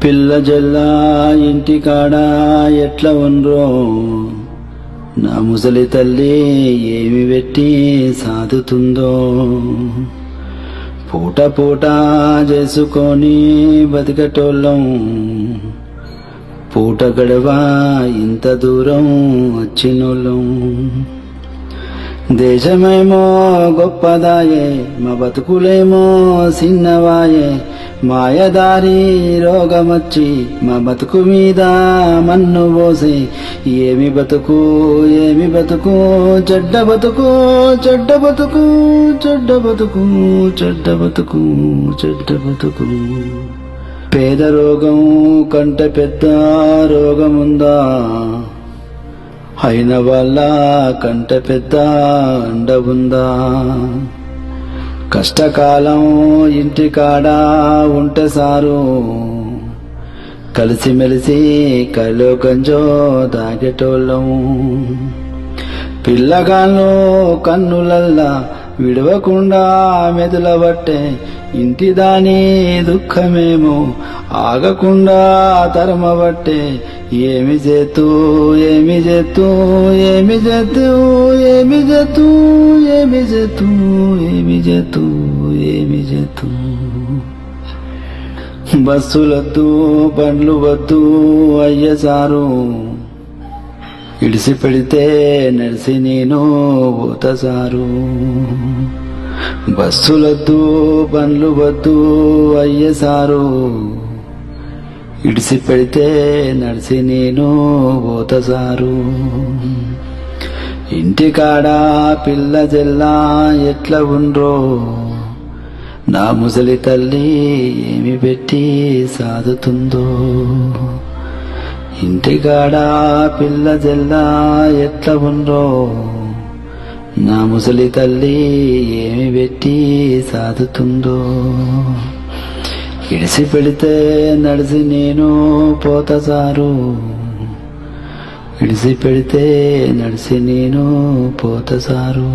పిల్ల జల్లా ఇంటికాడ ఎట్లా ఉండ్రో నా ముసలి తల్లి ఏమి పెట్టి సాదుతుందో పూట పూట చేసుకొని బతికటోళ్ళం పూట గడవా ఇంత దూరం వచ్చినోళ్ళం దేశమేమో గొప్పదాయే మా బతుకులేమో చిన్నవాయే మాయదారి రోగమొచ్చి మా బతుకు మీద మన్ను పోసి ఏమి బతుకు ఏమి బతుకు చెడ్డ బతుకు చెడ్డ బతుకు చెడ్డ బతుకు చెడ్డ బతుకు చెడ్డ బతుకు పేద రోగం కంటే పెద్ద రోగముందా అయిన వాళ్ళ కంటే పెద్ద అండ ఉందా కష్టకాలం ఇంటికాడ ఉంటే సారు కలిసిమెలిసి కలో గంజో దాగేటోళ్ళం పిల్లగాళ్ళు కన్నులల్లా విడవకుండా మెదులబట్టే ఇంటి దాని దుఃఖమేమో ఆగకుండా తరమబట్టే ఏమి చేతూ ఏమి చేతూ ఏమి చేతూ ఏమి చేతూ ఏమి చేతూ ఏమి చేతూ ఏమి చేతూ బస్సులొద్దు బండ్లు వద్దు అయ్య సారు ఇడిసి పెడితే నడిసి నేను పోత సారు బస్సులొద్దు బండ్లు వద్దు అయ్య సారు ఇడిసి పెడితే నడిసి నేను పోత సారు ఇంటికాడ పిల్ల జల్లా ఎట్లా ఉండ్రో నా ముసలి తల్లి ఏమి పెట్టి సాదుతుందో ఇంటికాడ పిల్ల జల్లా ఎట్లా ఉండ్రో నా ముసలి తల్లి ఏమి పెట్టి సాదుతుందో ఇడిసి పెడితే నడిసి నేను పోత సారు ఇడిసి పెడితే నడిసి నేను పోత సారు